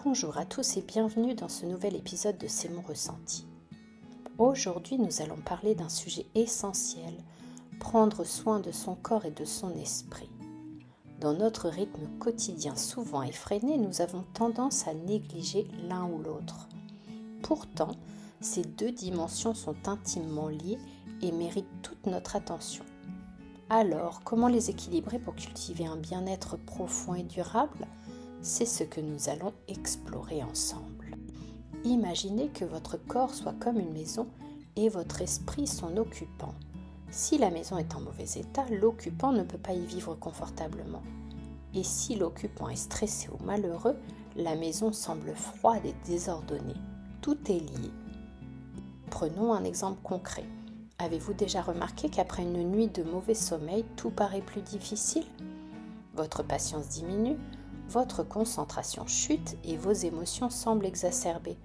Bonjour à tous et bienvenue dans ce nouvel épisode de C'est mon ressenti. Aujourd'hui, nous allons parler d'un sujet essentiel, prendre soin de son corps et de son esprit. Dans notre rythme quotidien souvent effréné, nous avons tendance à négliger l'un ou l'autre. Pourtant, ces deux dimensions sont intimement liées et méritent toute notre attention. Alors, comment les équilibrer pour cultiver un bien-être profond et durable ? C'est ce que nous allons explorer ensemble. Imaginez que votre corps soit comme une maison et votre esprit son occupant. Si la maison est en mauvais état, l'occupant ne peut pas y vivre confortablement. Et si l'occupant est stressé ou malheureux, la maison semble froide et désordonnée. Tout est lié. Prenons un exemple concret. Avez-vous déjà remarqué qu'après une nuit de mauvais sommeil, tout paraît plus difficile ? Votre patience diminue, votre concentration chute et vos émotions semblent exacerbées.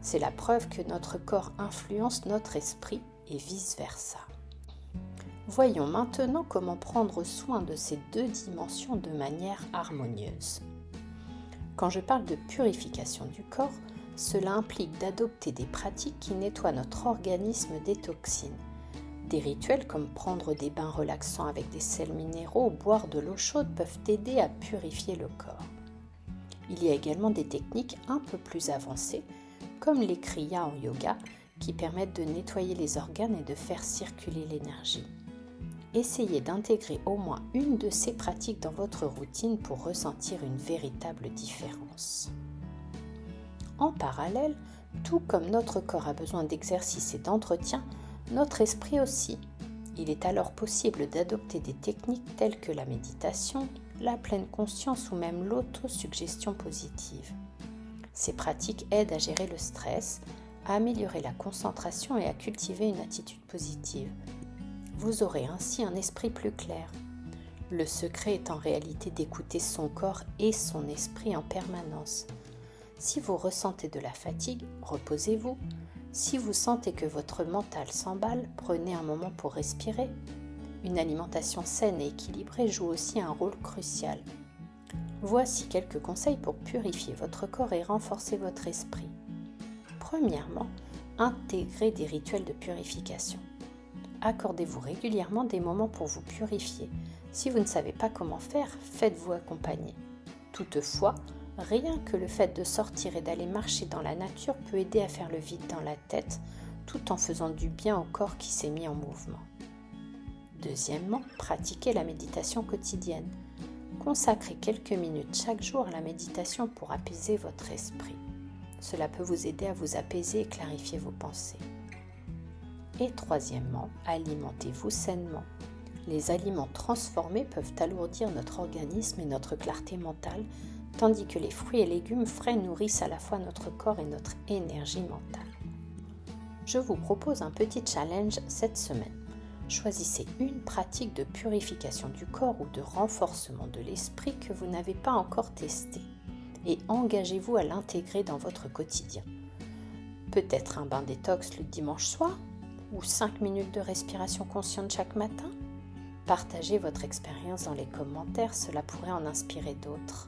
C'est la preuve que notre corps influence notre esprit et vice-versa. Voyons maintenant comment prendre soin de ces deux dimensions de manière harmonieuse. Quand je parle de purification du corps, cela implique d'adopter des pratiques qui nettoient notre organisme des toxines. Des rituels comme prendre des bains relaxants avec des sels minéraux ou boire de l'eau chaude peuvent aider à purifier le corps. Il y a également des techniques un peu plus avancées, comme les kriyas en yoga, qui permettent de nettoyer les organes et de faire circuler l'énergie. Essayez d'intégrer au moins une de ces pratiques dans votre routine pour ressentir une véritable différence. En parallèle, tout comme notre corps a besoin d'exercice et d'entretien, notre esprit aussi. Il est alors possible d'adopter des techniques telles que la méditation, la pleine conscience ou même l'autosuggestion positive. Ces pratiques aident à gérer le stress, à améliorer la concentration et à cultiver une attitude positive. Vous aurez ainsi un esprit plus clair. Le secret est en réalité d'écouter son corps et son esprit en permanence. Si vous ressentez de la fatigue, reposez-vous. Si vous sentez que votre mental s'emballe, prenez un moment pour respirer. Une alimentation saine et équilibrée joue aussi un rôle crucial. Voici quelques conseils pour purifier votre corps et renforcer votre esprit. Premièrement, intégrez des rituels de purification. Accordez-vous régulièrement des moments pour vous purifier. Si vous ne savez pas comment faire, faites-vous accompagner. Toutefois, rien que le fait de sortir et d'aller marcher dans la nature peut aider à faire le vide dans la tête, tout en faisant du bien au corps qui s'est mis en mouvement. Deuxièmement, pratiquez la méditation quotidienne. Consacrez quelques minutes chaque jour à la méditation pour apaiser votre esprit. Cela peut vous aider à vous apaiser et clarifier vos pensées. Et troisièmement, alimentez-vous sainement. Les aliments transformés peuvent alourdir notre organisme et notre clarté mentale, tandis que les fruits et légumes frais nourrissent à la fois notre corps et notre énergie mentale. Je vous propose un petit challenge cette semaine. Choisissez une pratique de purification du corps ou de renforcement de l'esprit que vous n'avez pas encore testée et engagez-vous à l'intégrer dans votre quotidien. Peut-être un bain détox le dimanche soir ou 5 minutes de respiration consciente chaque matin. Partagez votre expérience dans les commentaires, cela pourrait en inspirer d'autres.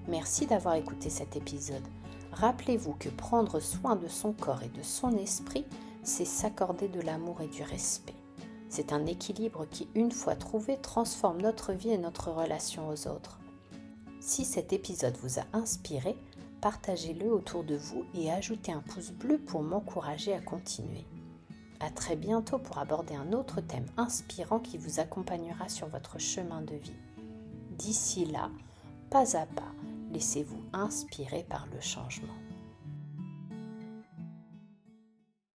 Merci d'avoir écouté cet épisode. Rappelez-vous que prendre soin de son corps et de son esprit, c'est s'accorder de l'amour et du respect. C'est un équilibre qui, une fois trouvé, transforme notre vie et notre relation aux autres. Si cet épisode vous a inspiré, partagez-le autour de vous et ajoutez un pouce bleu pour m'encourager à continuer. À très bientôt pour aborder un autre thème inspirant qui vous accompagnera sur votre chemin de vie. D'ici là, pas à pas, laissez-vous inspirer par le changement.